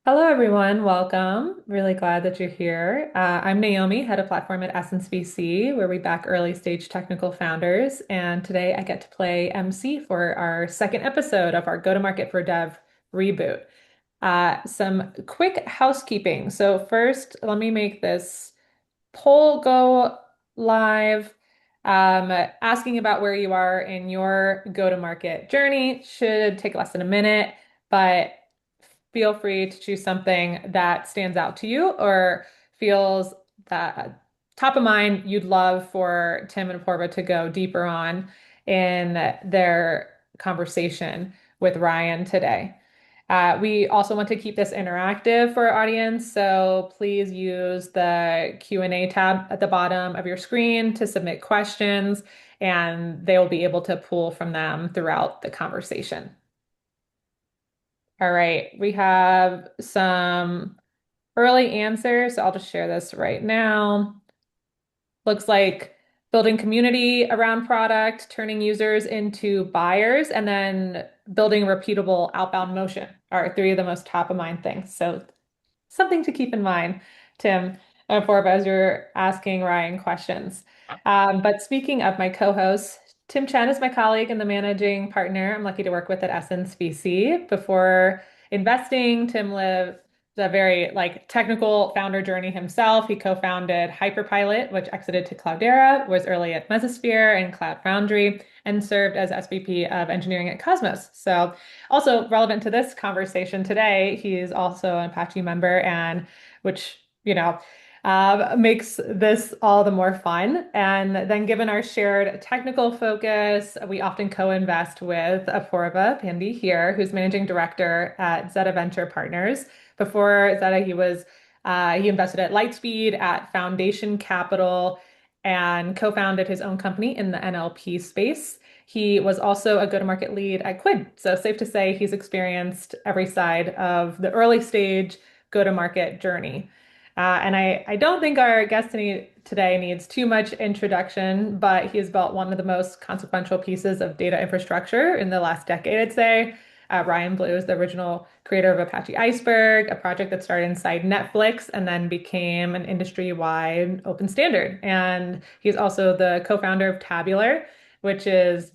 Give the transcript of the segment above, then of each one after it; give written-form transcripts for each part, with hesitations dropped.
Hello, everyone. Welcome. Really glad that you're here. I'm Naomi, head of platform at SNSBC, where we back early stage technical founders. And today I get to play MC for our second episode of our Go-to-Market for Dev reboot. Some quick housekeeping. So, first, let me make this poll go live. Asking about where you are in your go-to-market journey should take less than a minute, but feel free to choose something that stands out to you or feels that top of mind you'd love for Tim and Porba to go deeper on in their conversation with Ryan today. We also want to keep this interactive for our audience, so please use the Q&A tab at the bottom of your screen to submit questions, and they will be able to pull from them throughout the conversation. All right, we have some early answers, so I'll just share this right now. Looks like building community around product, turning users into buyers, and then building repeatable outbound motion are three of the most top of mind things. So something to keep in mind, Tim, for as you're asking Ryan questions. But speaking of my co-host, Tim Chen is my colleague and the managing partner I'm lucky to work with at Essence VC. Before investing, Tim lived a very technical founder journey himself. He co-founded Hyperpilot, which exited to Cloudera, was early at Mesosphere and Cloud Foundry, and served as SVP of engineering at Cosmos. So also relevant to this conversation today, he's also an Apache member, and which, makes this all the more fun. And then, given our shared technical focus, we often co-invest with Apoorva Pandi here, who's managing director at Zeta Venture Partners. Before Zeta, he invested at Lightspeed, at Foundation Capital, and co-founded his own company in the NLP space. He was also a go-to-market lead at Quid. So safe to say he's experienced every side of the early stage go-to-market journey. And I don't think our guest today needs too much introduction, but he has built one of the most consequential pieces of data infrastructure in the last decade, I'd say. Ryan Blue is the original creator of Apache Iceberg, a project that started inside Netflix and then became an industry-wide open standard. And he's also the co-founder of Tabular, which is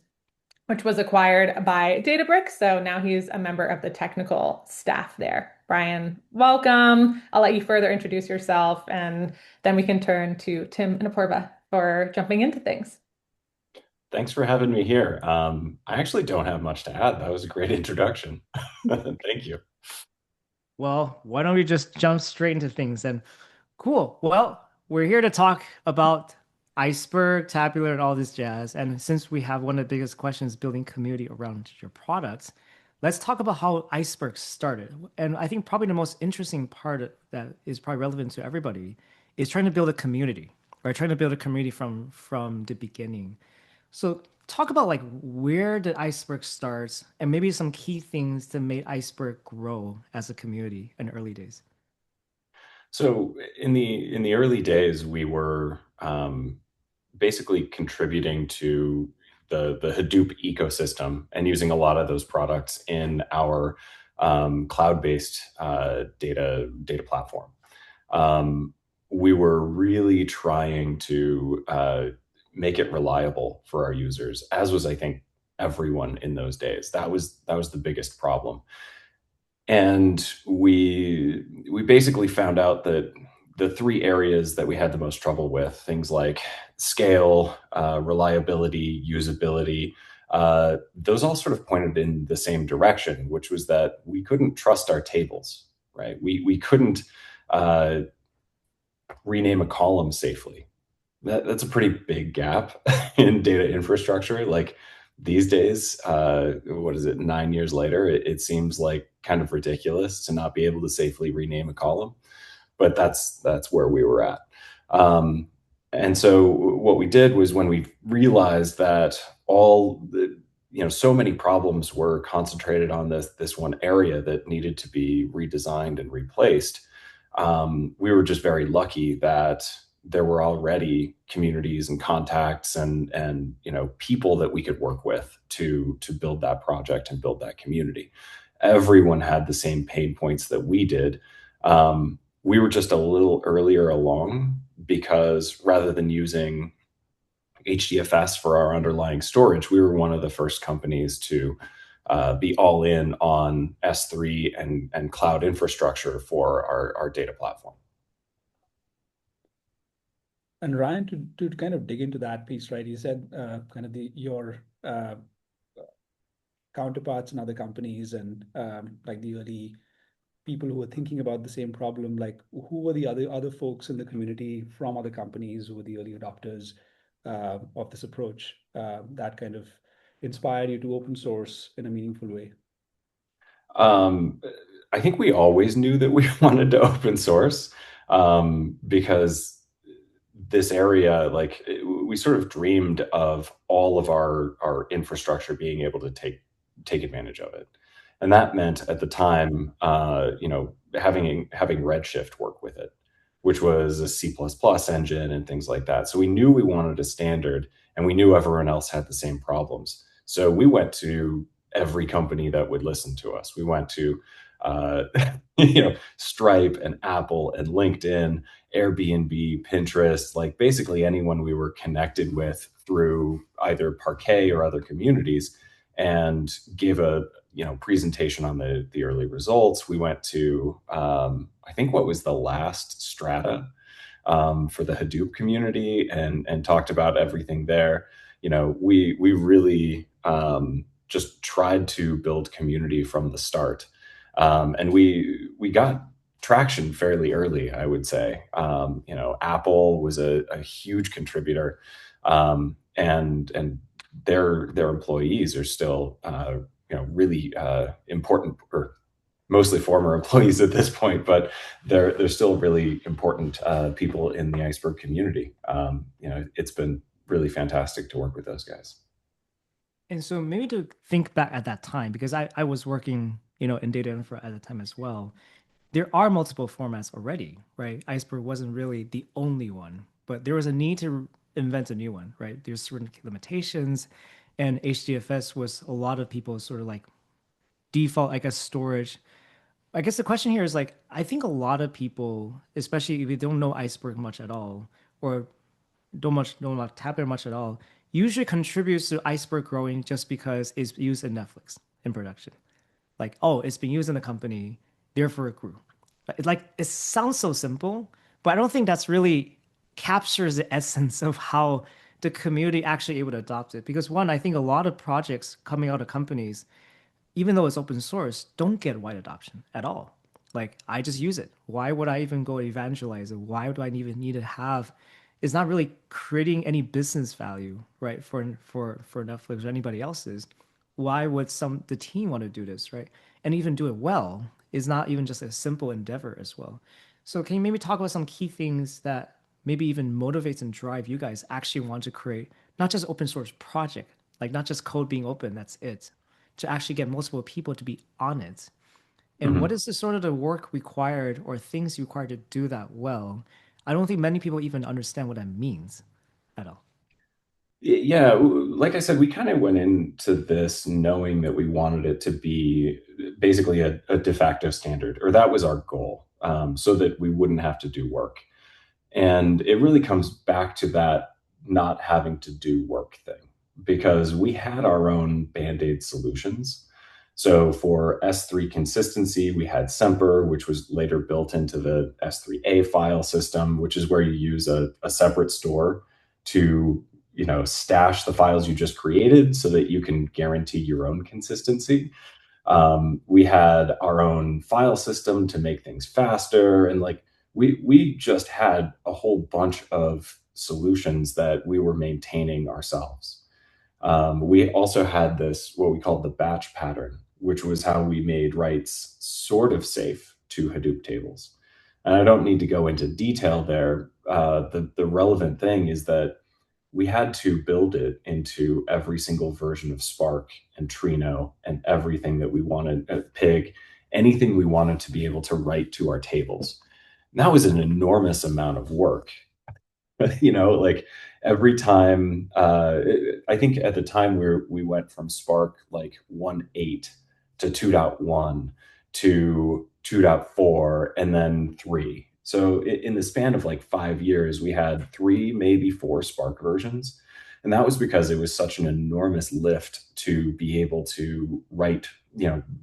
which was acquired by Databricks. So now he's a member of the technical staff there. Brian, welcome. I'll let you further introduce yourself, and then we can turn to Tim and Apurva for jumping into things. Thanks for having me here. I actually don't have much to add. That was a great introduction. Thank you. Well, why don't we just jump straight into things then? Cool. Well, we're here to talk about Iceberg, Tabular, and all this jazz. And since we have one of the biggest questions building community around your products, let's talk about how Iceberg started. And I think probably the most interesting part that is probably relevant to everybody is trying to build a community, right? Trying to build a community from the beginning. So talk about like where did Iceberg starts and maybe some key things that made Iceberg grow as a community in the early days. So in the early days, we were basically contributing to the Hadoop ecosystem and using a lot of those products in our cloud-based data platform. We were really trying to make it reliable for our users, as was, I think, everyone in those days. That was the biggest problem. And we basically found out that the three areas that we had the most trouble with, things like scale, reliability, usability, those all sort of pointed in the same direction, which was that we couldn't trust our tables, right? We couldn't uh, rename a column safely. That's a pretty big gap in data infrastructure. Like these days, what is it, 9 years later, it seems like kind of ridiculous to not be able to safely rename a column, but that's where we were at. And so what we did was when we realized that so many problems were concentrated on this one area that needed to be redesigned and replaced, we were just very lucky that there were already communities and contacts and people that we could work with to build that project and build that community. everyone had the same pain points that we did. We were just a little earlier along because rather than using HDFS for our underlying storage, we were one of the first companies to be all in on S3 and cloud infrastructure for our data platform. And Ryan, to kind of dig into that piece, right? You said kind of your counterparts in other companies and like the early people who were thinking about the same problem, like who were the other folks in the community from other companies who were the early adopters of this approach that kind of inspired you to open source in a meaningful way? I think we always knew that we wanted to open source because this area, like we sort of dreamed of all of our infrastructure being able to take advantage of it. And that meant at the time, having Redshift work with it, which was a C++ engine and things like that. So we knew we wanted a standard, and we knew everyone else had the same problems. So we went to every company that would listen to us. We went to, uh, Stripe and Apple and LinkedIn, Airbnb, Pinterest, like basically anyone we were connected with through either Parquet or other communities, and gave a presentation on the early results. We went to I think what was the last Strata for the Hadoop community, and talked about everything there. We really just tried to build community from the start, and we got traction fairly early, I would say. Apple was a huge contributor, and their employees are still really important, or mostly former employees at this point, but they're still really important people in the Iceberg community. It's been really fantastic to work with those guys. And so maybe to think back at that time, because I was working, in data infra at the time as well. There are multiple formats already, right? Iceberg wasn't really the only one, but there was a need to invent a new one, right? There's certain limitations, and HDFS was a lot of people's sort of like default, I guess, storage. I guess the question here is like, I think a lot of people, especially if you don't know Iceberg much at all, or don't like Tabular much at all, usually contributes to Iceberg growing just because it's used in Netflix in production. Like, oh, it's been used in the company, therefore it grew. It sounds so simple, but I don't think that's really captures the essence of how the community actually able to adopt it. Because one, I think a lot of projects coming out of companies, even though it's open source, don't get wide adoption at all. Like, I just use it. Why would I even go evangelize it? Why do I even need to have? It's not really creating any business value, right? For Netflix or anybody else's. Why would the team want to do this, right? And even do it well is not even just a simple endeavor as well. So can you maybe talk about some key things that maybe even motivates and drive you guys actually want to create not just open source project, like not just code being open, that's it, to actually get multiple people to be on it. And what Mhm. is the sort of the work required or things required to do that well? I don't think many people even understand what that means at all. Yeah, like I said, we kind of went into this knowing that we wanted it to be basically a de facto standard, or that was our goal, so that we wouldn't have to do work. And it really comes back to that not having to do work thing, because we had our own Band-Aid solutions. So for S3 consistency, we had Semper, which was later built into the S3A file system, which is where you use a separate store to stash the files you just created so that you can guarantee your own consistency. We had our own file system to make things faster, and like we just had a whole bunch of solutions that we were maintaining ourselves. We also had this, what we called the batch pattern, which was how we made writes sort of safe to Hadoop tables. And I don't need to go into detail there. The relevant thing is that we had to build it into every single version of Spark and Trino and everything that we wanted, Pig, anything we wanted to be able to write to our tables. And that was an enormous amount of work. Like every time, I think at the time we went from Spark like 1.8 to 2.1 to 2.4 and then 3. So in the span of like 5 years, we had 3, maybe 4 Spark versions. And that was because it was such an enormous lift to be able to write,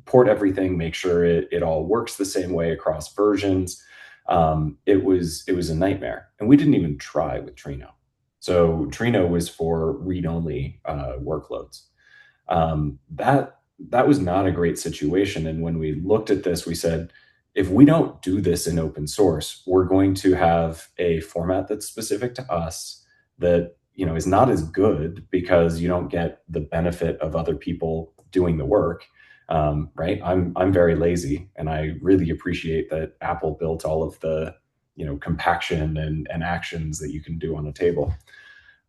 port everything, make sure it all works the same way across versions. It was a nightmare. And we didn't even try with Trino. So Trino was for read-only workloads. That was not a great situation. And when we looked at this, we said, if we don't do this in open source, we're going to have a format that's specific to us that is not as good because you don't get the benefit of other people doing the work. Right? I'm very lazy, and I really appreciate that Apple built all of the compaction and actions that you can do on a table.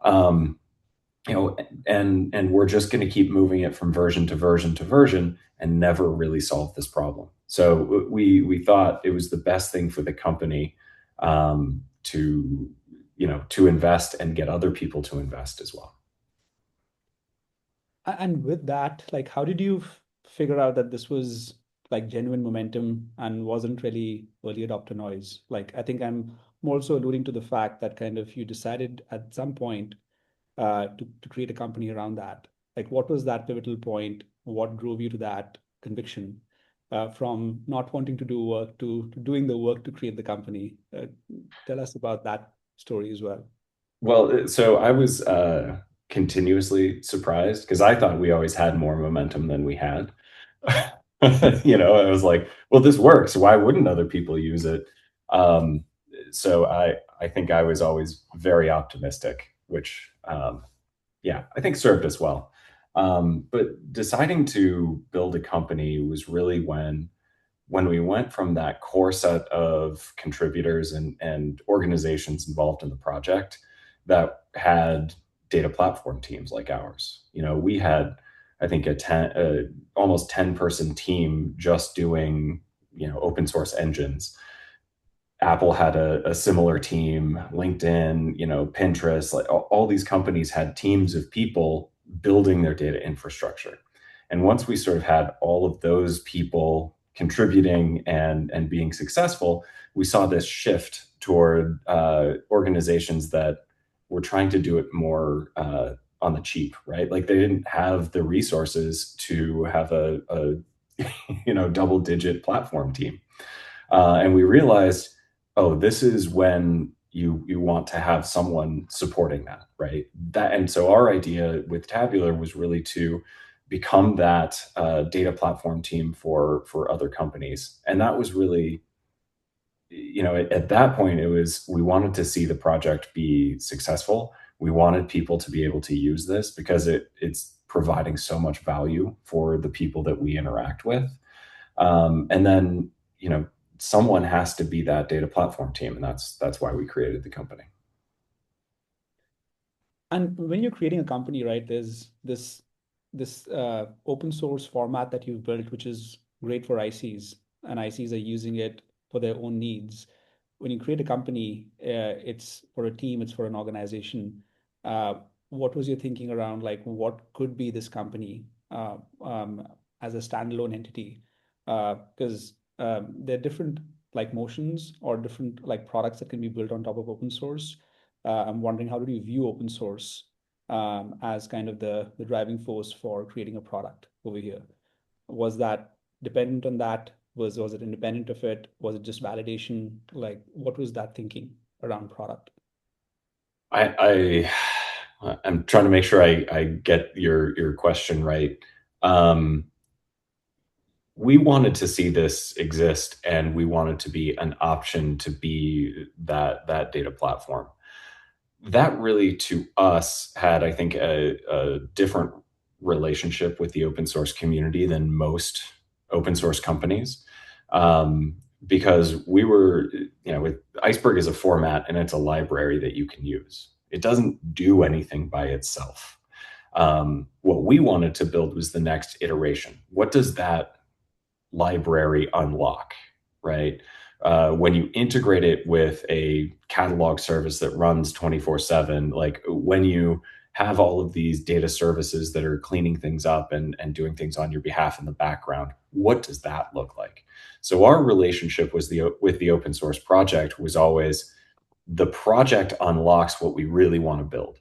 And we're just going to keep moving it from version to version to version and never really solve this problem. So we thought it was the best thing for the company to invest and get other people to invest as well. And with that, like, how did you figure out that this was like genuine momentum and wasn't really early adopter noise? Like, I think I'm also alluding to the fact that kind of you decided at some point to create a company around that. Like, what was that pivotal point? What drove you to that conviction from not wanting to do work to doing the work to create the company? Tell us about that story as well. Well, so I was continuously surprised because I thought we always had more momentum than we had. I was like, well, this works. Why wouldn't other people use it? So I think I was always very optimistic, which I think served us well. But deciding to build a company was really when we went from that core set of contributors and organizations involved in the project that had data platform teams like ours. We had, I think, almost 10-person team just doing, open source engines. Apple had a similar team, LinkedIn, Pinterest, like all these companies had teams of people building their data infrastructure. And once we sort of had all of those people contributing and being successful, we saw this shift toward organizations that were trying to do it more on the cheap, right? Like they didn't have the resources to have a double-digit platform team. And we realized, oh, this is when you want to have someone supporting that, right? And so our idea with Tabular was really to become that data platform team for other companies. And that was really, at that point, we wanted to see the project be successful. We wanted people to be able to use this because it's providing so much value for the people that we interact with. And then, someone has to be that data platform team, and that's why we created the company. And when you're creating a company, right, there's this open source format that you've built, which is great for ICs, and ICs are using it for their own needs. When you create a company, it's for a team, it's for an organization. What was your thinking around like what could be this company as a standalone entity? Because there are different like motions or different like products that can be built on top of open source. I'm wondering, how do you view open source as kind of the driving force for creating a product over here? Was that dependent on that? Was it independent of it? Was it just validation? Like, what was that thinking around product? I'm trying to make sure I get your question right. We wanted to see this exist, and we wanted to be an option to be that data platform. That really, to us, had, I think, a different relationship with the open source community than most open source companies. Because we were, Iceberg is a format and it's a library that you can use. It doesn't do anything by itself. What we wanted to build was the next iteration. What does that library unlock, right? When you integrate it with a catalog service that runs 24/7, like when you have all of these data services that are cleaning things up and doing things on your behalf in the background. What does that look like? So our relationship with the open source project was always, the project unlocks what we really want to build.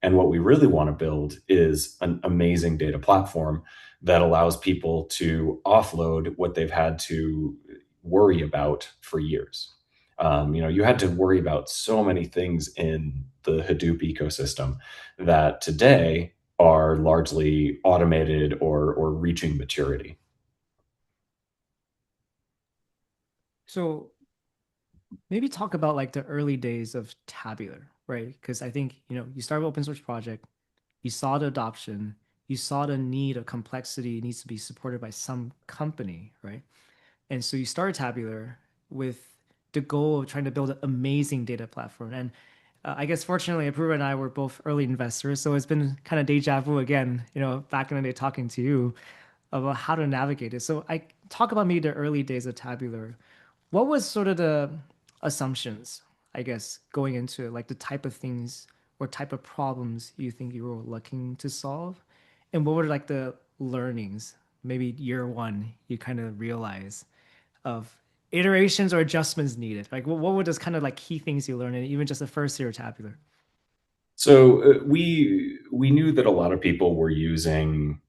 And what we really want to build is an amazing data platform that allows people to offload what they've had to worry about for years. You had to worry about so many things in the Hadoop ecosystem that today are largely automated or reaching maturity. So maybe talk about like the early days of Tabular, right? Because I think, you start with open source project, you saw the adoption, you saw the need of complexity needs to be supported by some company, right? And so you started Tabular with the goal of trying to build an amazing data platform. And I guess fortunately, Apurva and I were both early investors, so it's been kind of deja vu again, back in the day talking to you about how to navigate it. So I talk about maybe the early days of Tabular. What was sort of the assumptions, I guess, going into it, like the type of things or type of problems you think you were looking to solve? And what were like the learnings, maybe year one, you kind of realize of iterations or adjustments needed? Like what were those kind of like key things you learned in even just the first year of Tabular? So we knew that a lot of people were using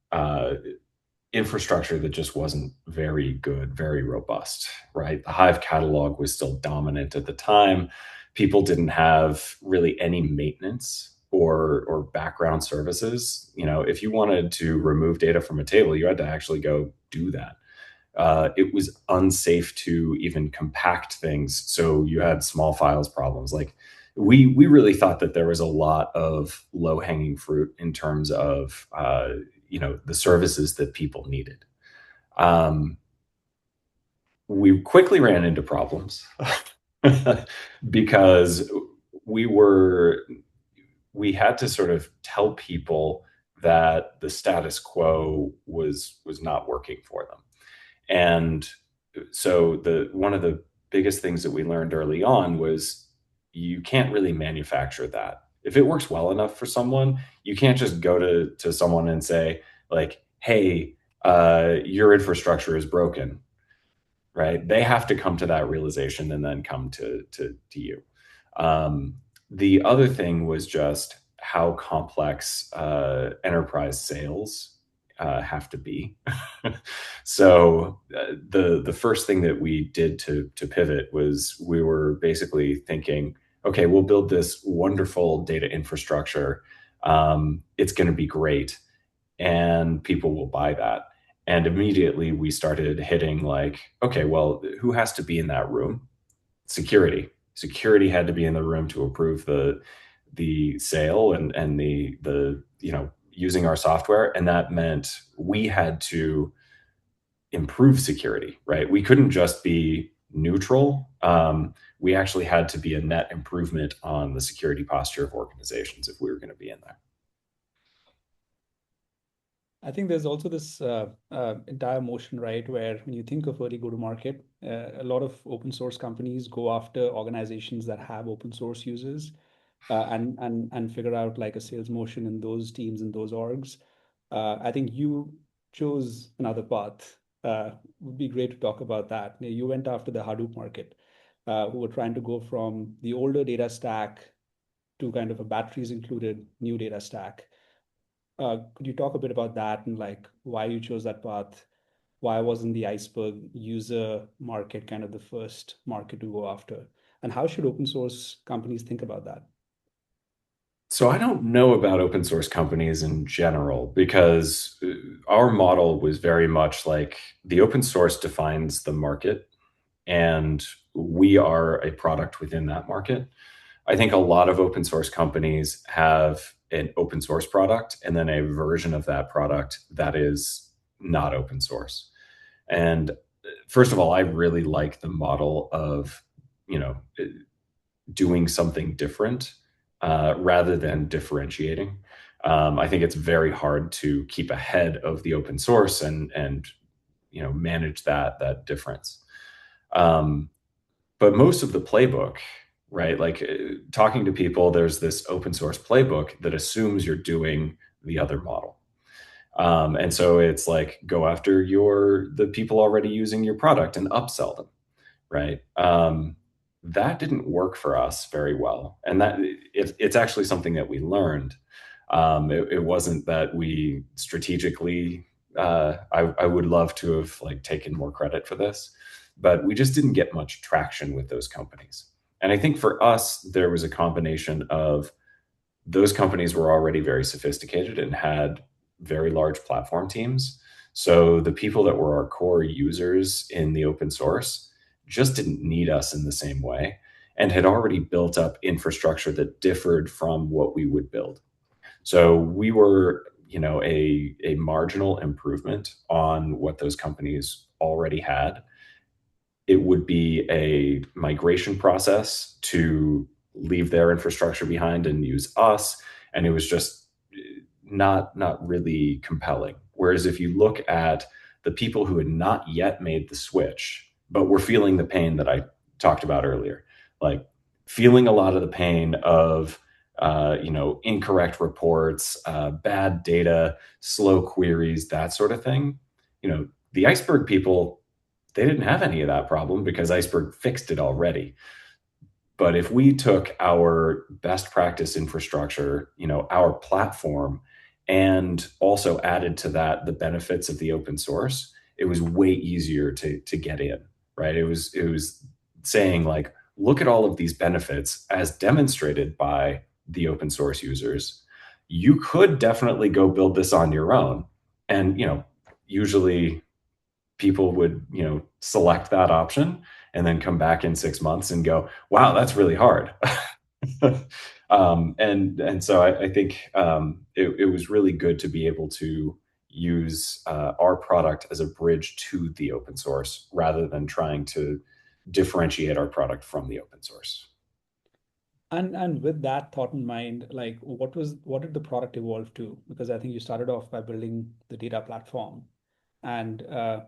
infrastructure that just wasn't very good, very robust, right? The Hive catalog was still dominant at the time. People didn't have really any maintenance or background services. If you wanted to remove data from a table, you had to actually go do that. It was unsafe to even compact things, so you had small files problems. Like we really thought that there was a lot of low hanging fruit in terms of the services that people needed. We quickly ran into problems because we had to sort of tell people that the status quo was not working for them. And so one of the biggest things that we learned early on was you can't really manufacture that. If it works well enough for someone, you can't just go to someone and say, like, hey, your infrastructure is broken, right? They have to come to that realization and then come to you. The other thing was just how complex enterprise sales have to be. So the first thing that we did to pivot was we were basically thinking, okay, we'll build this wonderful data infrastructure. It's going to be great, and people will buy that. And immediately we started hitting like, okay, well, who has to be in that room? Security. Security had to be in the room to approve the sale and the using our software, and that meant we had to improve security, right? We couldn't just be neutral. We actually had to be a net improvement on the security posture of organizations if we were going to be in there. I think there's also this entire motion, right, where when you think of early go-to-market, a lot of open source companies go after organizations that have open source users and figure out like a sales motion in those teams and those orgs. I think you chose another path. Would be great to talk about that. You went after the Hadoop market, who were trying to go from the older data stack to kind of a batteries included new data stack. Could you talk a bit about that and like why you chose that path? Why wasn't the Iceberg user market kind of the first market to go after? And how should open source companies think about that? So I don't know about open source companies in general because our model was very much like the open source defines the market and we are a product within that market. I think a lot of open source companies have an open source product and then a version of that product that is not open source. And first of all, I really like the model of, doing something different rather than differentiating. I think it's very hard to keep ahead of the open source and manage that difference. But most of the playbook right? Like talking to people, there's this open source playbook that assumes you're doing the other model. And so it's like, go after the people already using your product and upsell them, right? That didn't work for us very well. And it's actually something that we learned. It wasn't that we strategically, I would love to have like taken more credit for this, but we just didn't get much traction with those companies. And I think for us, there was a combination of those companies were already very sophisticated and had very large platform teams. So the people that were our core users in the open source just didn't need us in the same way and had already built up infrastructure that differed from what we would build. So we were, a marginal improvement on what those companies already had. It would be a migration process to leave their infrastructure behind and use us. And it was just not really compelling. Whereas if you look at the people who had not yet made the switch, but were feeling the pain that I talked about earlier, like feeling a lot of the pain of incorrect reports, bad data, slow queries, that sort of thing. The Iceberg people, they didn't have any of that problem because Iceberg fixed it already. But if we took our best practice infrastructure, our platform, and also added to that the benefits of the open source, it was way easier to get in, right? It was saying like, look at all of these benefits as demonstrated by the open source users. You could definitely go build this on your own. And, usually people would, select that option and then come back in 6 months and go, wow, that's really hard. And so I think it was really good to be able to use our product as a bridge to the open source rather than trying to differentiate our product from the open source. And with that thought in mind, like what did the product evolve to? Because I think you started off by building the data platform, and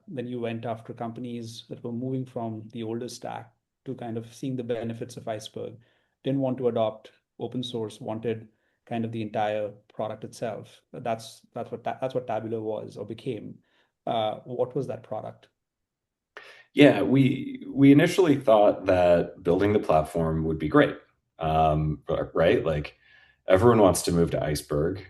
then you went after companies that were moving from the older stack to kind of seeing the benefits of Iceberg, didn't want to adopt open source, wanted kind of the entire product itself. That's what Tabular was or became. What was that product? Yeah, we initially thought that building the platform would be great, right? Like everyone wants to move to Iceberg.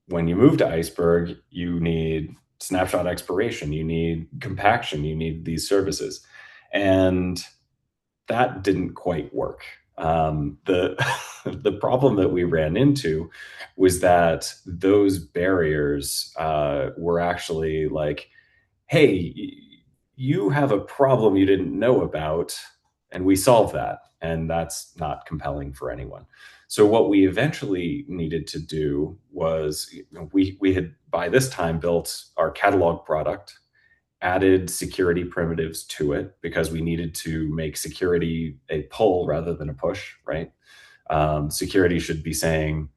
When you move to Iceberg, you need snapshot expiration, you need compaction, you need these services, and that didn't quite work. The the problem that we ran into was that those barriers were actually like, hey, you have a problem you didn't know about, and we solve that. And that's not compelling for anyone. So what we eventually needed to do was, we had by this time built our catalog product, added security primitives to it because we needed to make security a pull rather than a push, right? Security should be saying,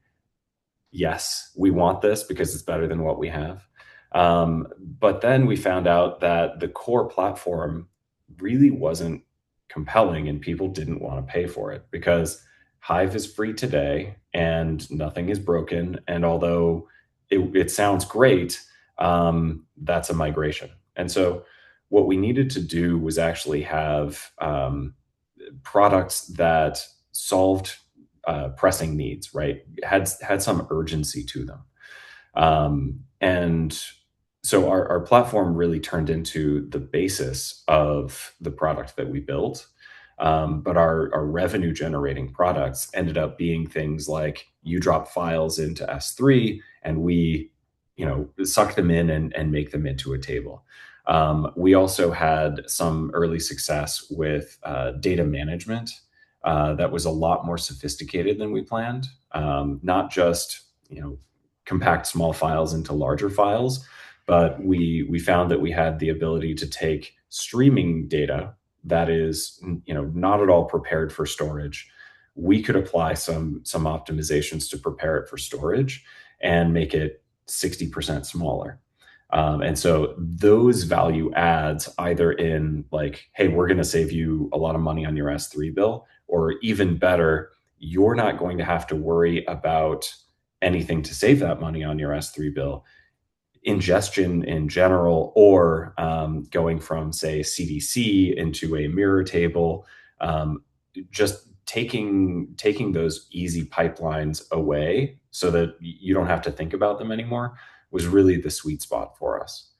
yes, we want this because it's better than what we have. But then we found out that the core platform really wasn't compelling and people didn't want to pay for it because Hive is free today and nothing is broken. And although it sounds great, that's a migration. And so what we needed to do was actually have products that solved pressing needs, right? Had some urgency to them. And so our platform really turned into the basis of the product that we built. But our revenue generating products ended up being things like you drop files into S3 and we, suck them in and make them into a table. We also had some early success with data management that was a lot more sophisticated than we planned. Not just, compact small files into larger files, but we found that we had the ability to take streaming data that is, not at all prepared for storage. We could apply some optimizations to prepare it for storage and make it 60% smaller. And so those value adds either in like, hey, we're going to save you a lot of money on your S3 bill, or even better, you're not going to have to worry about anything to save that money on your S3 bill. Ingestion in general, or going from, say, CDC into a mirror table, just taking those easy pipelines away so that you don't have to think about them anymore was really the sweet spot for us.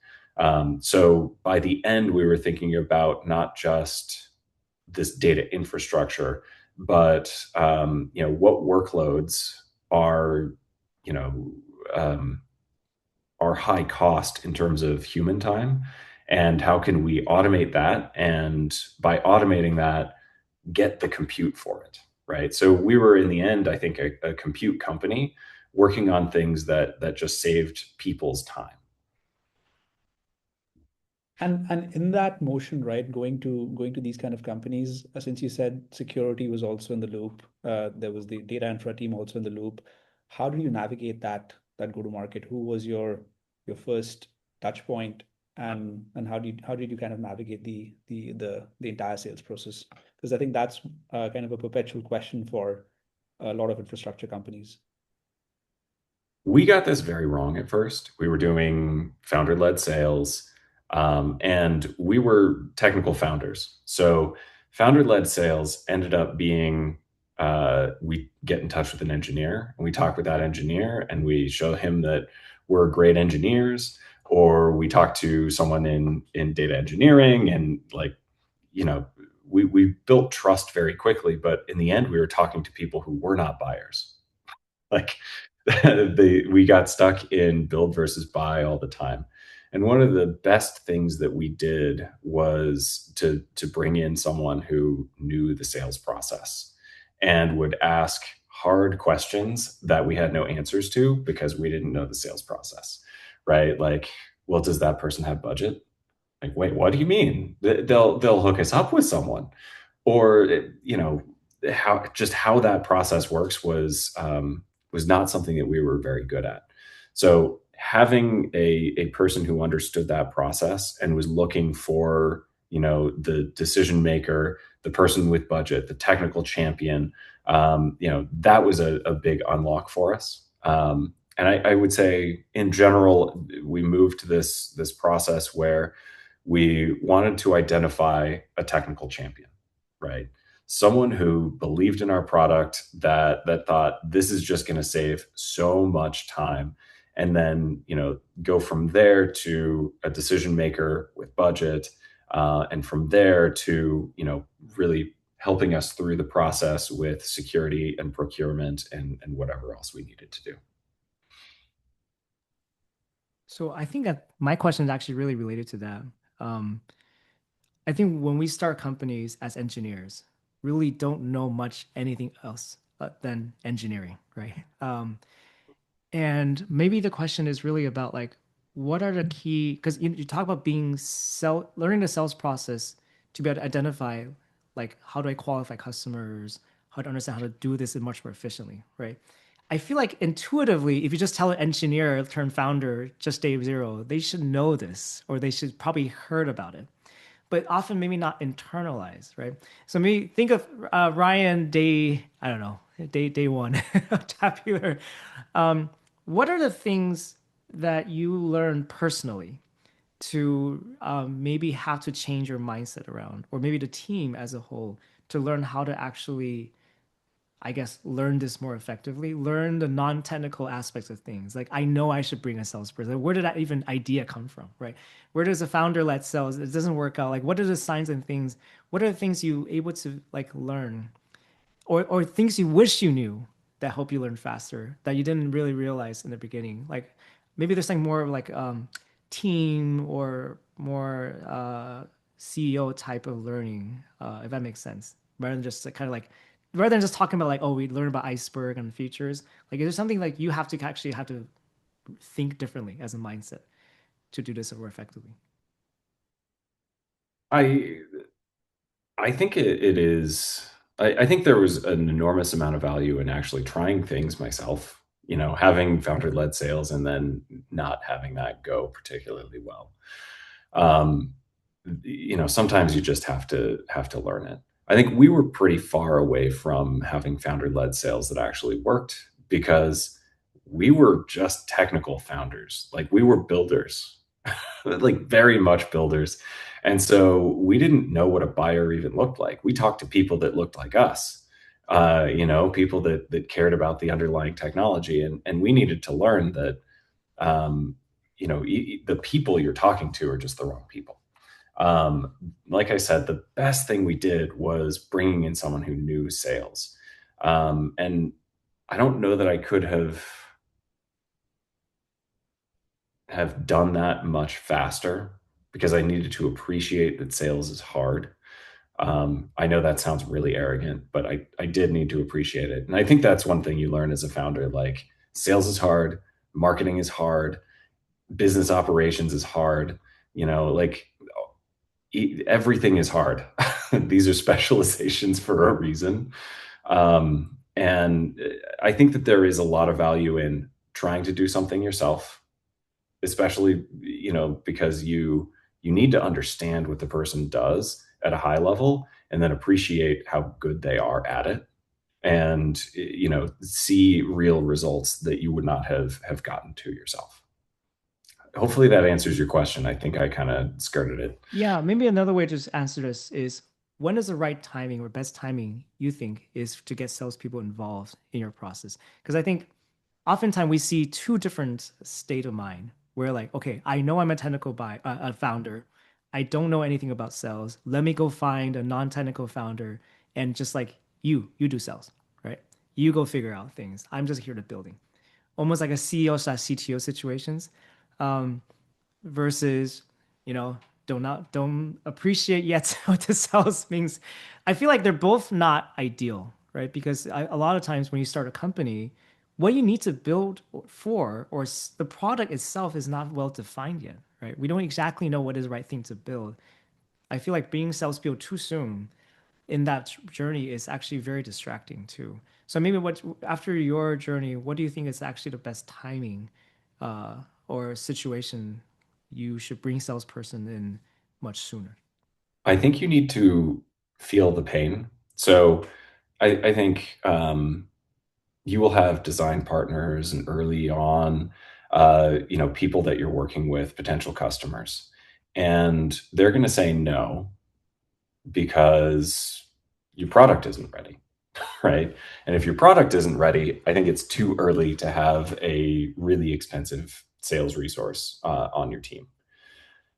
So by the end, we were thinking about not just this data infrastructure, but what workloads are you know um, are high cost in terms of human time, and how can we automate that, and by automating that, get the compute for it, right? So we were, in the end, I think, a compute company working on things that just saved people's time. And in that motion, right, going to these kind of companies, since you said security was also in the loop, there was the data infra team also in the loop. How did you navigate that go to market? Who was your first touch point, and how did you kind of navigate the entire sales process? Because I think that's kind of a perpetual question for a lot of infrastructure companies. We got this very wrong at first. We were doing founder-led sales, and we were technical founders. So founder-led sales ended up being, we get in touch with an engineer, and we talk with that engineer, and we show him that we're great engineers, or we talk to someone in data engineering, and we built trust very quickly. But in the end, we were talking to people who were not buyers. Like we got stuck in build versus buy all the time. And one of the best things that we did was to bring in someone who knew the sales process and would ask hard questions that we had no answers to because we didn't know the sales process, right? Like, well, does that person have budget? Like, wait, what do you mean? They'll hook us up with someone, or how that process works was not something that we were very good at. So having a person who understood that process and was looking for the decision maker, the person with budget, the technical champion, that was a big unlock for us. And I would say, in general, we moved to this process where we wanted to identify a technical champion, right? Someone who believed in our product, that thought this is just going to save so much time, and then go from there to a decision maker with budget, and from there to really helping us through the process with security and procurement and whatever else we needed to do. So I think that my question is actually really related to that. Um, I think when we start companies as engineers, really don't know much anything else than engineering, right? And maybe the question is really about like, what are the key? Because you talk about learning the sales process to be able to identify, like, how do I qualify customers? How to understand how to do this much more efficiently, right? I feel like intuitively, if you just tell an engineer turned founder just day zero, they should know this, or they should probably heard about it, but often maybe not internalized, right? So maybe think of Ryan day, I don't know, day one, Tabular. What are the things that you learned personally to maybe have to change your mindset around, or maybe the team as a whole, to learn how to actually, I guess, learn this more effectively, learn the non-technical aspects of things. Like, I know I should bring a salesperson. Where did that even idea come from, right? Where does a founder-led sales, it doesn't work out. Like, what are the signs and things? What are the things you able to like learn, or things you wish you knew that help you learn faster that you didn't really realize in the beginning? Like, maybe there's like more of like team or more CEO type of learning, if that makes sense, rather than just kind of like, rather than just talking about like, oh, we learn about Iceberg and features. Like, is there something like you have to actually have to think differently as a mindset to do this more effectively? I I think it is. I think there was an enormous amount of value in actually trying things myself. Having founder-led sales and then not having that go particularly well. Um, Sometimes you just have to learn it. I think we were pretty far away from having founder-led sales that actually worked because we were just technical founders. Like we were builders, like very much builders. And so we didn't know what a buyer even looked like. We talked to people that looked like us, people that cared about the underlying technology. And we needed to learn that, the people you're talking to are just the wrong people. Um, like I said, the best thing we did was bringing in someone who knew sales. And I don't know that I could have done that much faster because I needed to appreciate that sales is hard. I know that sounds really arrogant, but I did need to appreciate it. And I think that's one thing you learn as a founder, like sales is hard, marketing is hard, business operations is hard, like everything is hard. These are specializations for a reason. And I think that there is a lot of value in trying to do something yourself, especially, because you need to understand what the person does at a high level and then appreciate how good they are at it and, see real results that you would not have gotten to yourself. Hopefully that answers your question. I think I kind of skirted it. Yeah, maybe another way to just answer this is when is the right timing or best timing you think is to get salespeople involved in your process? Because I think oftentimes we see two different state of mind where like, okay, I know I'm a technical a founder. I don't know anything about sales. Let me go find a non-technical founder and just like you do sales, right? You go figure out things. I'm just here to building. Almost like a CEO/CTO situations. Um, versus, you know, don't appreciate yet what the sales means. I feel like they're both not ideal, right? Because a lot of times when you start a company, what you need to build for or the product itself is not well defined yet, right? We don't exactly know what is the right thing to build. I feel like being salespeople too soon in that journey is actually very distracting too. So maybe what after your journey, what do you think is actually the best timing uh, or situation you should bring salesperson in much sooner? I think you need to feel the pain. So I think you will have design partners and early on, people that you're working with, potential customers, and they're going to say no because your product isn't ready, right? And if your product isn't ready, I think it's too early to have a really expensive sales resource on your team.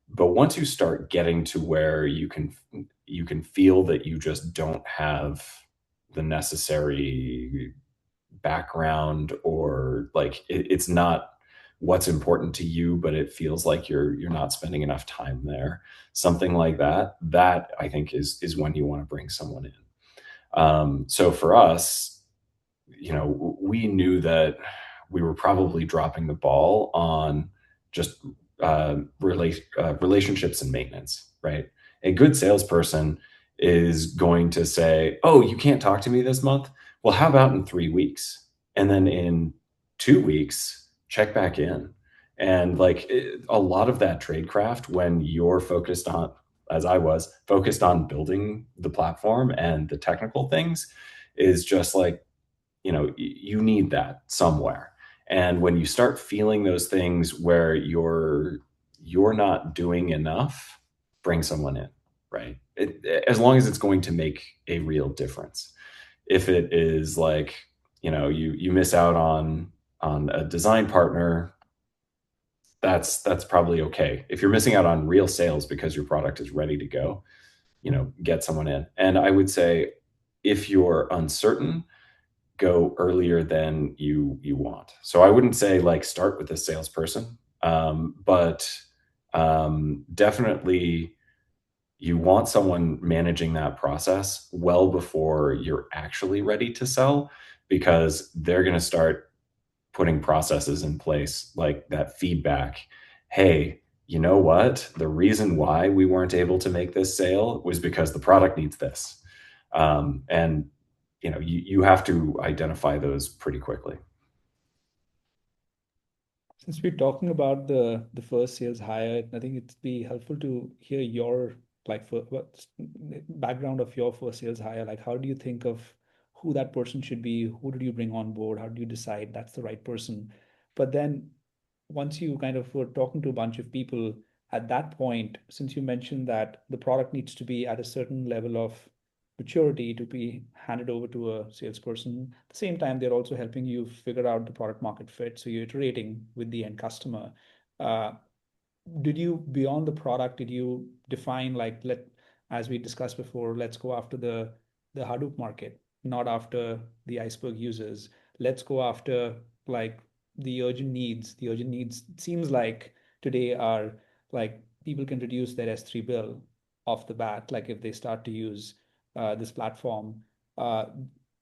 But once you start getting to where you can feel that you just don't have the necessary background or like it's not what's important to you, but it feels like you're not spending enough time there, something like that I think is when you want to bring someone in. So for us, we knew that we were probably dropping the ball on just relationships and maintenance, right? A good salesperson is going to say, "Oh, you can't talk to me this month? Well, how about in 3 weeks? And then in 2 weeks, check back in." And like a lot of that tradecraft, when you're focused on, as I was, focused on building the platform and the technical things, is just like, you need that somewhere. And when you start feeling those things where you're not doing enough, bring someone in, right? As long as it's going to make a real difference. If it is like, you miss out on a design partner, that's probably okay. If you're missing out on real sales because your product is ready to go, get someone in. And I would say if you're uncertain, go earlier than you want. So I wouldn't say like start with a salesperson, but definitely you want someone managing that process well before you're actually ready to sell, because they're going to start putting processes in place like that feedback. Hey, you know what? The reason why we weren't able to make this sale was because the product needs this. And you have to identify those pretty quickly. Since we're talking about the first sales hire, I think it'd be helpful to hear your like for what's background of your first sales hire, like how do you think of who that person should be? Who did you bring on board? How do you decide that's the right person? But then once you kind of were talking to a bunch of people at that point, since you mentioned that the product needs to be at a certain level of maturity to be handed over to a salesperson, at the same time, they're also helping you figure out the product market fit. So you're iterating with the end customer. Uh, did you, beyond the product, did you define like, as we discussed before, let's go after the Hadoop market, not after the Iceberg users. Let's go after like the urgent needs seems like today are like people can reduce their S3 bill off the bat. Like if they start to use this platform, uh,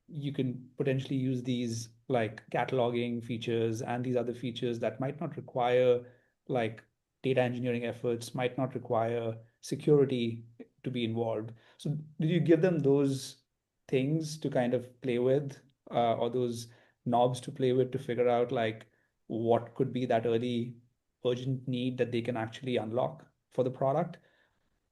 you can potentially use these like cataloging features and these other features that might not require like data engineering efforts, might not require security to be involved. So did you give them those things to kind of play with, or those knobs to play with to figure out like what could be that early urgent need that they can actually unlock for the product?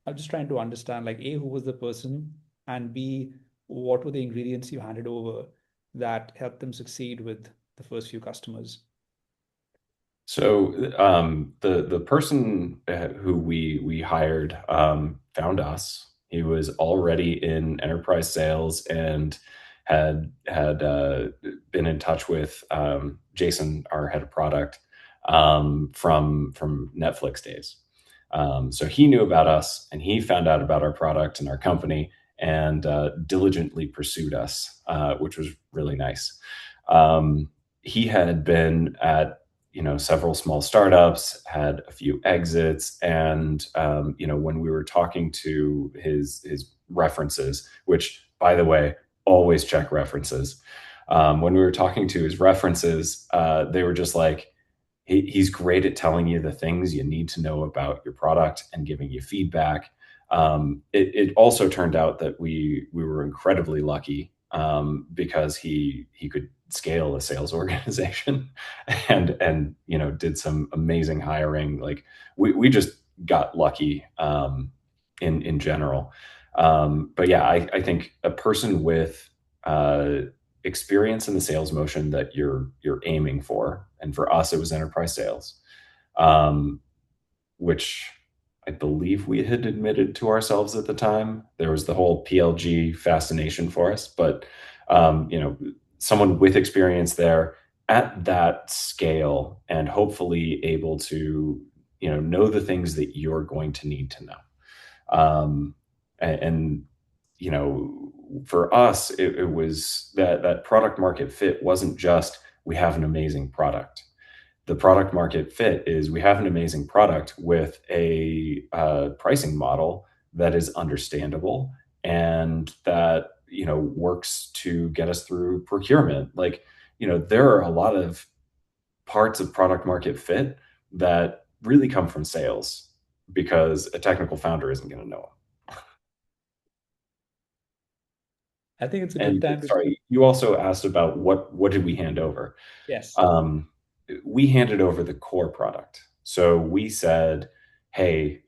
I'm just trying to understand like A, who was the person, and B, what were the ingredients you handed over that helped them succeed with the first few customers? So the person who we hired found us. He was already in enterprise sales and had been in touch with Jason, our head of product, from Netflix days. So he knew about us, and he found out about our product and our company, and diligently pursued us, which was really nice. He had been at several small startups, had a few exits, and when we were talking to his references, which by the way, always check references. When we were talking to his references, they were just like, he's great at telling you the things you need to know about your product and giving you feedback. It also turned out that we were incredibly lucky, because he could scale a sales organization and did some amazing hiring. Like we just got lucky, in general. But yeah, I think a person with experience in the sales motion that you're aiming for, and for us it was enterprise sales, um, which I believe we had admitted to ourselves at the time. There was the whole PLG fascination for us, but someone with experience there at that scale, and hopefully able to know the things that you're going to need to know. And for us, it was that product market fit wasn't just we have an amazing product. The product market fit is we have an amazing product with a pricing model that is understandable and that works to get us through procurement. Like there are a lot of parts of product market fit that really come from sales, because a technical founder isn't going to know them. I think it's a good And time to. sorry, you also asked about what did we hand over? Yes. We handed over the core product. So we said, hey,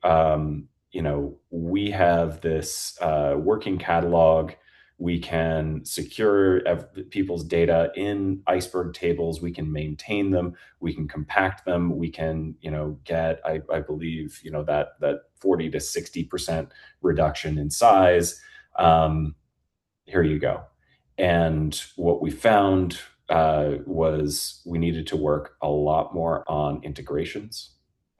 we have this working catalog. We can secure people's data in Iceberg tables. We can maintain them. We can compact them. We can, get, I believe, that 40 to 60% reduction in size. Here you go. And what we found was we needed to work a lot more on integrations.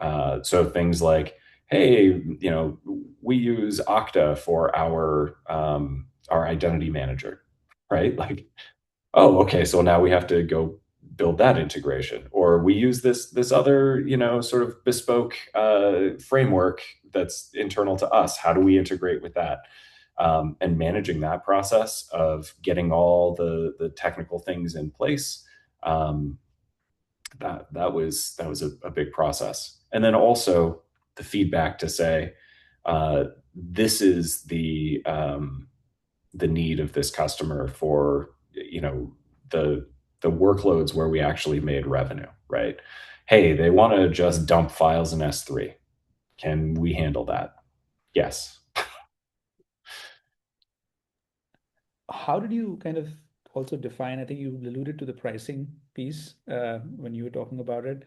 So things like, hey, we use Okta for our identity manager, right? Like, oh, okay, so now we have to go build that integration, or we use this other sort of bespoke framework that's internal to us. How do we integrate with that? And managing that process of getting all the technical things in place, that was a big process. And then also the feedback to say, this is the need of this customer for the workloads where we actually made revenue, right? Hey, they want to just dump files in S3. Can we handle that? Yes. how did you kind of also define, I think you alluded to the pricing piece when you were talking about it.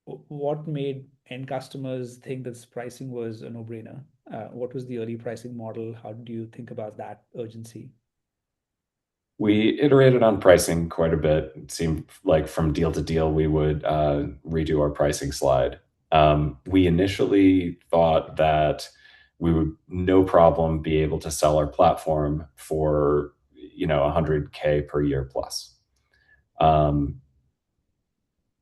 What made end customers think this pricing was a no-brainer? What was the early pricing model? How did you think about that urgency? We iterated on pricing quite a bit. It seemed like from deal to deal, we would redo our pricing slide. We initially thought that we would no problem be able to sell our platform for 100K per year plus. And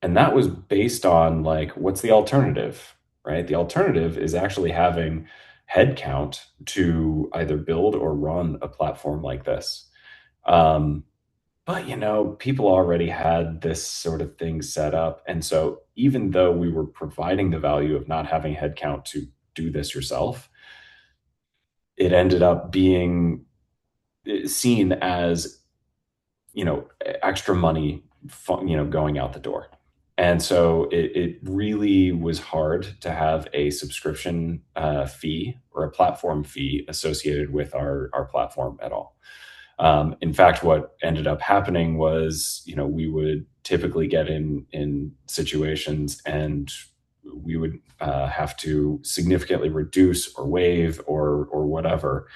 that was based on like, what's the alternative, right? The alternative is actually having headcount to either build or run a platform like this. But people already had this sort of thing set up. And so even though we were providing the value of not having headcount to do this yourself, it ended up being seen as, extra money, going out the door. And so it really was hard to have a subscription fee or a platform fee associated with our platform at all. In fact, what ended up happening was, we would typically get in situations and we would have to significantly reduce or waive or whatever.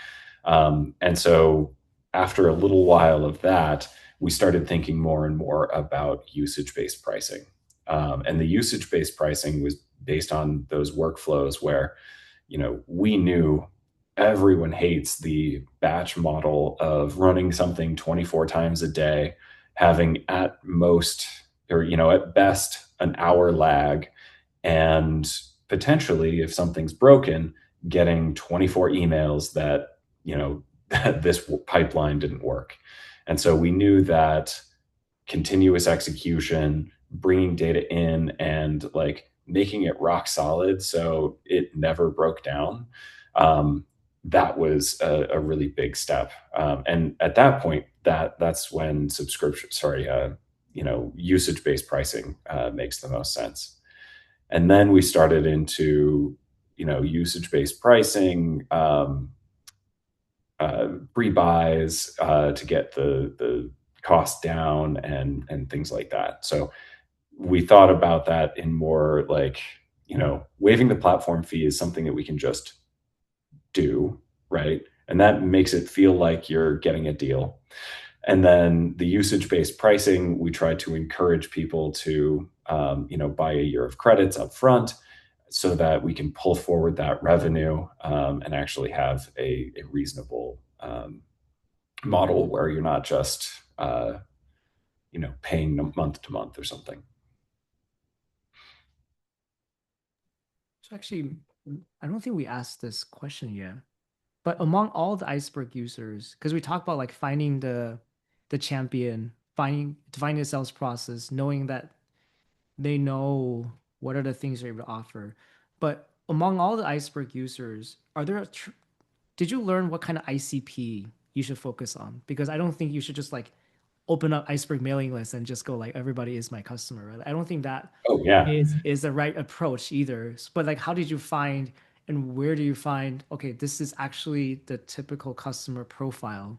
And so after a little while of that, we started thinking more and more about usage-based pricing. And the usage-based pricing was based on those workflows where, we knew everyone hates the batch model of running something 24 times a day, having at most, or, at best, an hour lag, and potentially, if something's broken, getting 24 emails that, that this pipeline didn't work. And so we knew that continuous execution, bringing data in and like making it rock solid so it never broke down, that was a really big step. And at that point, that's when usage-based pricing makes the most sense. And then we started into, usage-based pricing, pre-buys to get the cost down and things like that. So we thought about that in more like, waiving the platform fee is something that we can just do, right? And that makes it feel like you're getting a deal. And then the usage-based pricing, we try to encourage people to, buy a year of credits up front so that we can pull forward that revenue and actually have a reasonable model where you're not just, paying month to month or something. So actually, I don't think we asked this question yet, but among all the Iceberg users, because we talked about like finding the champion, defining the sales process, knowing that they know what are the things they're able to offer. But among all the Iceberg users, did you learn what kind of ICP you should focus on? Because I don't think you should just like open up Iceberg mailing list and just go like everybody is my customer, right? I don't think that is the right approach either. But like, how did you find and where do you find, okay, this is actually the typical customer profile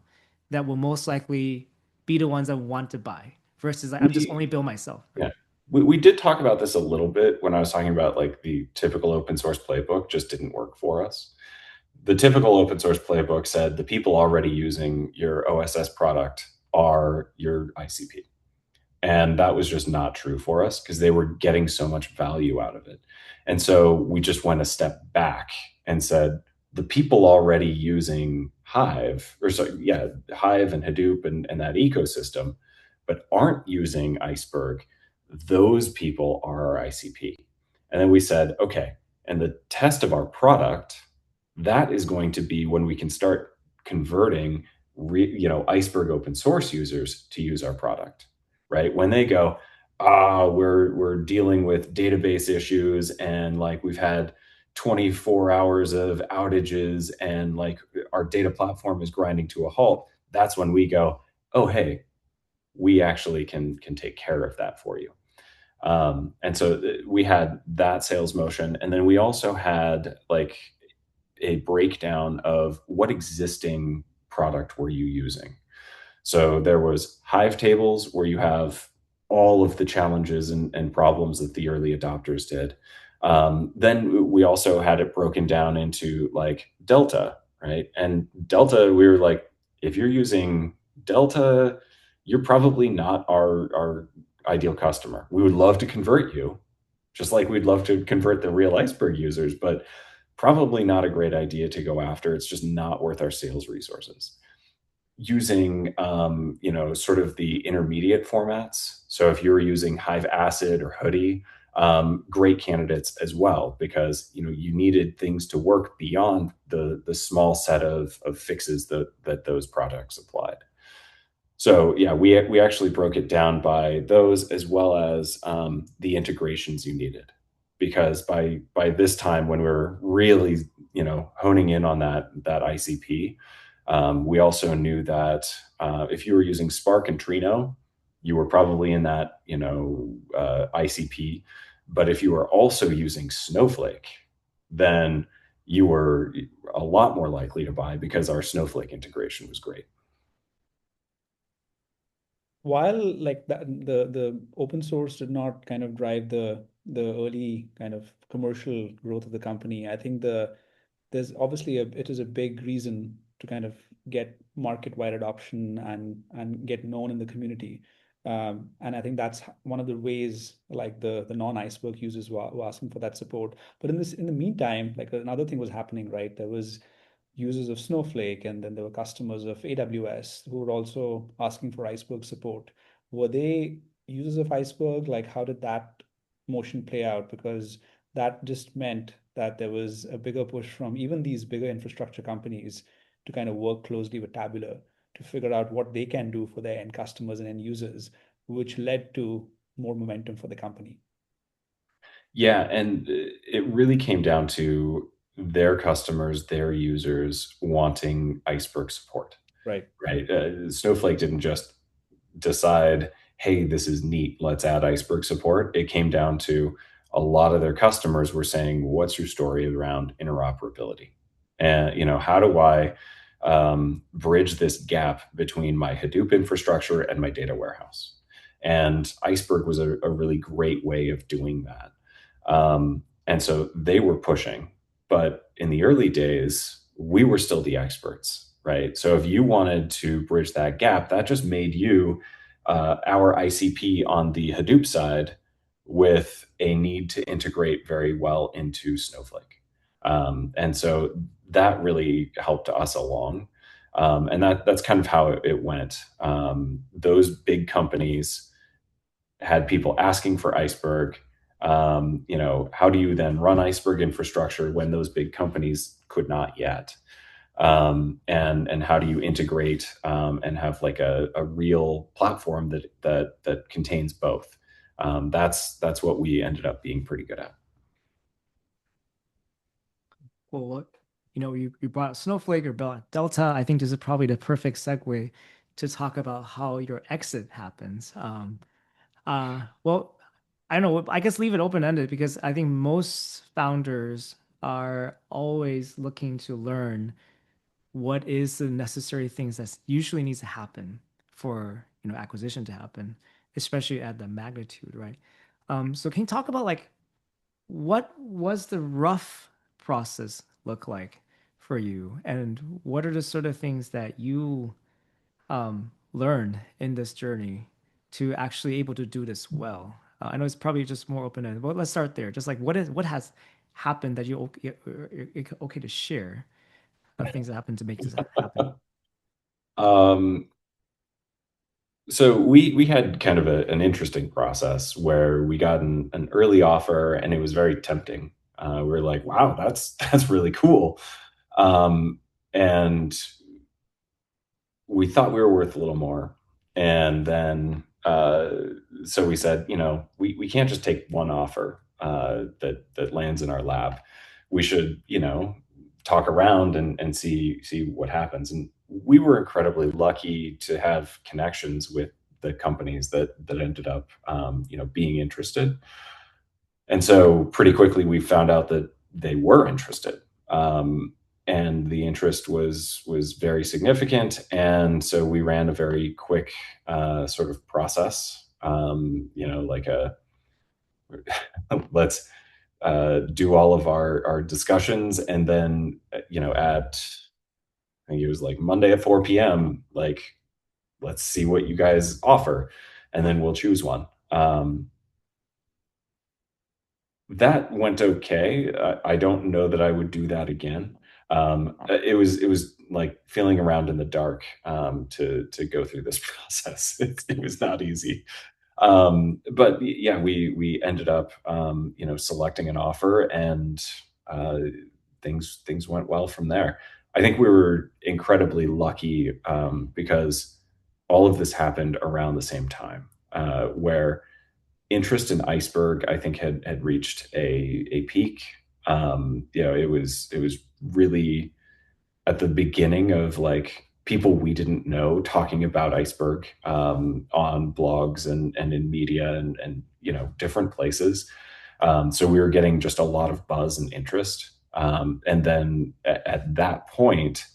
that will most likely be the ones that want to buy versus like, I'm just only bill myself. Yeah. We did talk about this a little bit when I was talking about like the typical open source playbook just didn't work for us. The typical open source playbook said the people already using your OSS product are your ICP. And that was just not true for us because they were getting so much value out of it. And so we just went a step back and said, the people already using Hive and Hadoop and that ecosystem, but aren't using Iceberg, those people are our ICP. And then we said, okay, and the test of our product, that is going to be when we can start converting Iceberg open source users to use our product, right? When they go, we're dealing with database issues and like we've had 24 hours of outages and like our data platform is grinding to a halt, that's when we go, oh, hey, we actually can take care of that for you. And so we had that sales motion. And then we also had like a breakdown of what existing product were you using. So there was Hive tables where you have all of the challenges and problems that the early adopters did. Then we also had it broken down into like Delta, right? And Delta, we were like, if you're using Delta, you're probably not our ideal customer. We would love to convert you, just like we'd love to convert the real Iceberg users, but probably not a great idea to go after. It's just not worth our sales resources. Using sort of the intermediate formats. So if you were using Hive Acid or Hoodie, great candidates as well, because you needed things to work beyond the small set of fixes that those products applied. So yeah, we actually broke it down by those as well as the integrations you needed, because by this time when we were really honing in on that ICP, we also knew that if you were using Spark and Trino, you were probably in that ICP. But if you were also using Snowflake, then you were a lot more likely to buy because our Snowflake integration was great. While like the open source did not kind of drive the early kind of commercial growth of the company, I think there's obviously it is a big reason to kind of get market-wide adoption and get known in the community. And I think that's one of the ways like the non-Iceberg users were asking for that support. But in the meantime, like another thing was happening, right? There was users of Snowflake, and then there were customers of AWS who were also asking for Iceberg support. Were they users of Iceberg? Like, how did that motion play out? Because that just meant that there was a bigger push from even these bigger infrastructure companies to kind of work closely with Tabular to figure out what they can do for their end customers and end users, which led to more momentum for the company. Yeah, and it really came down to their customers, their users wanting Iceberg support, Right. right? Snowflake didn't just decide, hey, this is neat, let's add Iceberg support. It came down to a lot of their customers were saying, what's your story around interoperability? And how do I bridge this gap between my Hadoop infrastructure and my data warehouse? And Iceberg was a really great way of doing that. And so they were pushing, but in the early days, we were still the experts, right? So if you wanted to bridge that gap, that just made you our ICP on the Hadoop side with a need to integrate very well into Snowflake. And so that really helped us along. And that's kind of how it went. Those big companies had people asking for Iceberg. How do you then run Iceberg infrastructure when those big companies could not yet? And how do you integrate and have like a real platform that contains both? That's what we ended up being pretty good at. Well, you brought up Snowflake or brought Delta. I think this is probably the perfect segue to talk about how your exit happens. Well, I don't know. I guess leave it open-ended because I think most founders are always looking to learn what is the necessary things that usually needs to happen for acquisition to happen, especially at the magnitude, right? So can you talk about like what was the rough process look like for you, and what are the sort of things that you learned in this journey to actually able to do this well? I know it's probably just more open-ended, but let's start there. Just like what has happened that you're okay to share of things that happened to make this happen. So we had kind of an interesting process where we got an early offer, and it was very tempting. We were like, wow, that's really cool. And we thought we were worth a little more. And then so we said, we can't just take one offer that lands in our lap. We should, talk around and see what happens. And we were incredibly lucky to have connections with the companies that ended up, being interested. And so pretty quickly we found out that they were interested. and the interest was very significant, and so we ran a very quick sort of process. Like a let's do all of our discussions, and then at I think it was like Monday at 4 p.m. Like, let's see what you guys offer, and then we'll choose one. That went okay. I don't know that I would do that again. It was like feeling around in the dark to go through this process. It was not easy. But yeah, we ended up selecting an offer, and uh, things went well from there. I think we were incredibly lucky because all of this happened around the same time, where interest in Iceberg, I think, had reached a peak. It was really at the beginning of like people we didn't know talking about Iceberg on blogs and in media and different places. So we were getting just a lot of buzz and interest. And then at that point,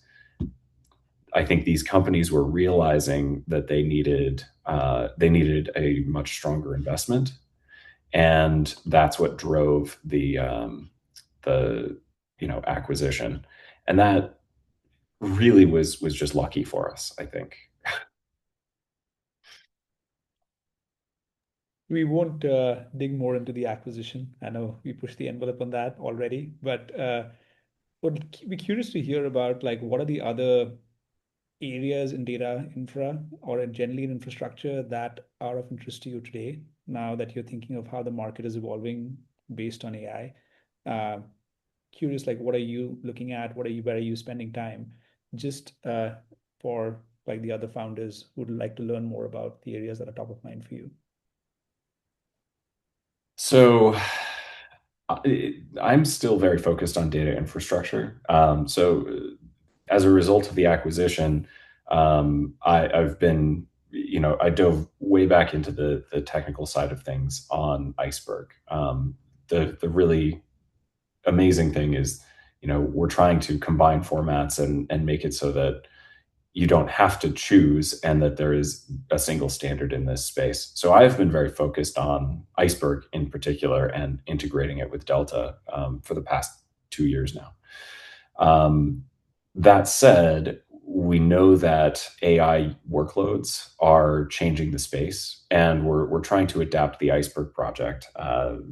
I think these companies were realizing that they needed a much stronger investment, and that's what drove the acquisition, and that really was just lucky for us, I think. We won't dig more into the acquisition. I know we pushed the envelope on that already, but would be curious to hear about like what are the other areas in data infra or in generally in infrastructure that are of interest to you today, now that you're thinking of how the market is evolving based on AI? Uh, Curious, like what are you looking at? Where are you spending time? Just for like the other founders who would like to learn more about the areas that are top of mind for you. So I'm still very focused on data infrastructure. So as a result of the acquisition, I've been, I dove way back into the technical side of things on Iceberg. The really amazing thing is, we're trying to combine formats and make it so that you don't have to choose, and that there is a single standard in this space. So I've been very focused on Iceberg in particular and integrating it with Delta for the past 2 years now. Um, that said, we know that AI workloads are changing the space, and we're trying to adapt the Iceberg project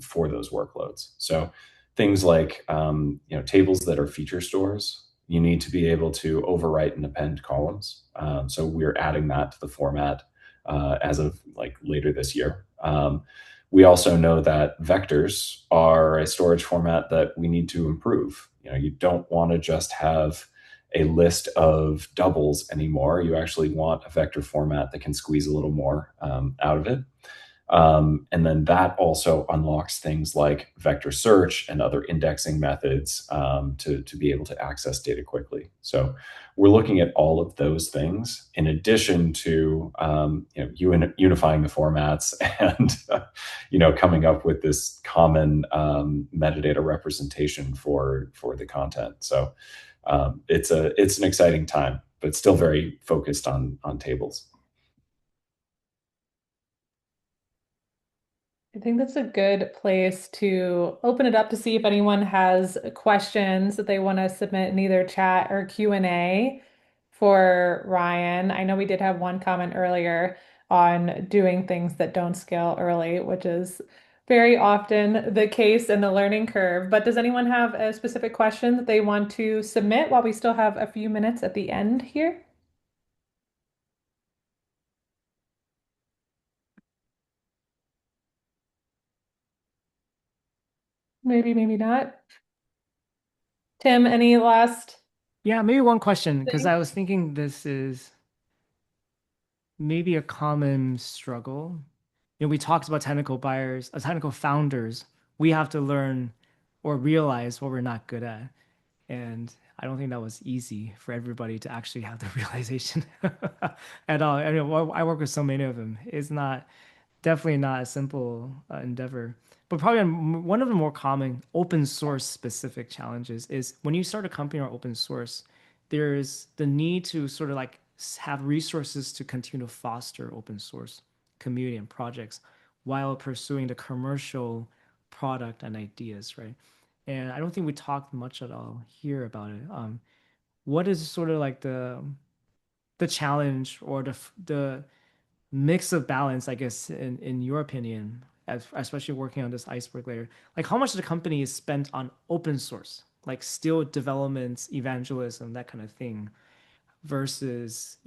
for those workloads. So things like tables that are feature stores, you need to be able to overwrite and append columns. So we're adding that to the format as of like later this year. We also know that vectors are a storage format that we need to improve. You don't want to just have a list of doubles anymore. You actually want a vector format that can squeeze a little more out of it. And then that also unlocks things like vector search and other indexing methods to be able to access data quickly. So we're looking at all of those things in addition to unifying the formats and coming up with this common metadata representation for the content. So it's an exciting time, but still very focused on tables. I think that's a good place to open it up to see if anyone has questions that they want to submit in either chat or Q&A for Ryan. I know we did have one comment earlier on doing things that don't scale early, which is very often the case in the learning curve. But does anyone have a specific question that they want to submit while we still have a few minutes at the end here? Maybe, maybe not. Tim, any last Yeah, maybe one question, because thing? I was thinking this is maybe a common struggle. We talked about technical buyers, technical founders. We have to learn or realize what we're not good at. And I don't think that was easy for everybody to actually have the realization at all. I mean, I work with so many of them. It's not definitely not a simple endeavor. But probably one of the more common open source specific challenges is when you start a company or open source, there's the need to sort of like have resources to continue to foster open source community and projects while pursuing the commercial product and ideas, right? And I don't think we talked much at all here about it. What is sort of like the challenge or the mix of balance, I guess, in your opinion, especially working on this iceberg layer, like how much of the company is spent on open source, like still development, evangelism, that kind of thing, versus,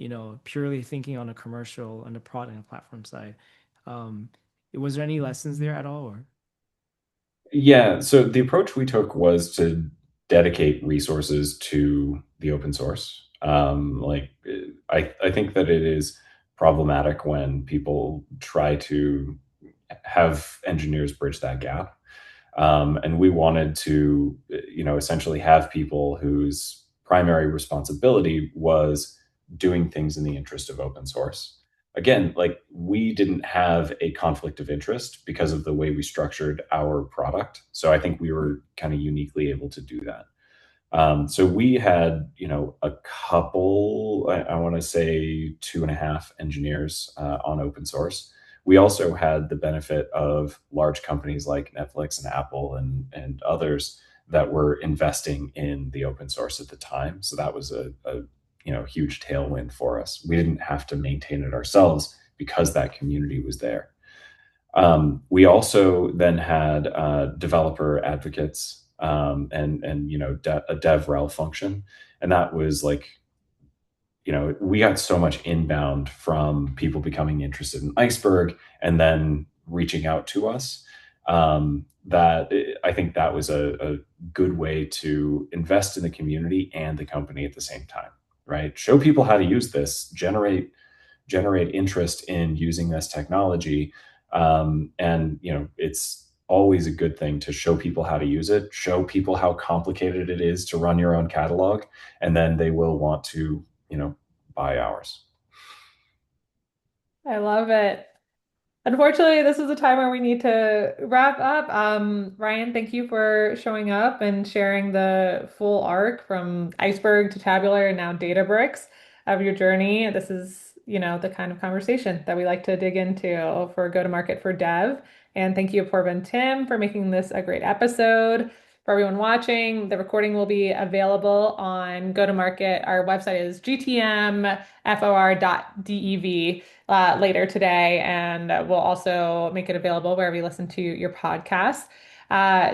purely thinking on a commercial and the product and platform side. Um, was there any lessons there at all, or? Yeah, so the approach we took was to dedicate resources to the open source. I think that it is problematic when people try to have engineers bridge that gap. And we wanted to, essentially have people whose primary responsibility was doing things in the interest of open source. Again, like we didn't have a conflict of interest because of the way we structured our product. So I think we were kind of uniquely able to do that. So we had, a couple, I want to say 2.5 engineers on open source. We also had the benefit of large companies like Netflix and Apple and others that were investing in the open source at the time. So that was a huge tailwind for us. We didn't have to maintain it ourselves because that community was there. We also then had developer advocates and a DevRel function, and that was like, we got so much inbound from people becoming interested in Iceberg and then reaching out to us, I think that was a good way to invest in the community and the company at the same time, right? Show people how to use this, generate interest in using this technology. And it's always a good thing to show people how to use it, show people how complicated it is to run your own catalog, and then they will want to, buy ours. I love it. Unfortunately, this is a time where we need to wrap up. Ryan, thank you for showing up and sharing the full arc from Iceberg to Tabular and now Databricks of your journey. This is, the kind of conversation that we like to dig into for go-to-market for dev. And thank you, Porb and Tim, for making this a great episode. For everyone watching, the recording will be available on go-to-market. Our website is GTMfor.dev later today, and we'll also make it available wherever you listen to your podcasts.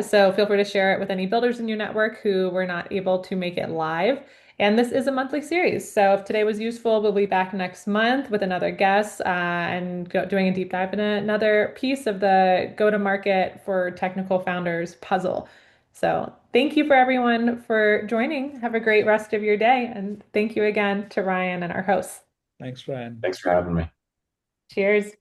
So feel free to share it with any builders in your network who were not able to make it live. And this is a monthly series. So if today was useful, we'll be back next month with another guest and doing a deep dive in another piece of the go-to-market for technical founders puzzle. So thank you for everyone for joining. Have a great rest of your day. And thank you again to Ryan and our hosts. Thanks, Ryan. Thanks for having me. Cheers.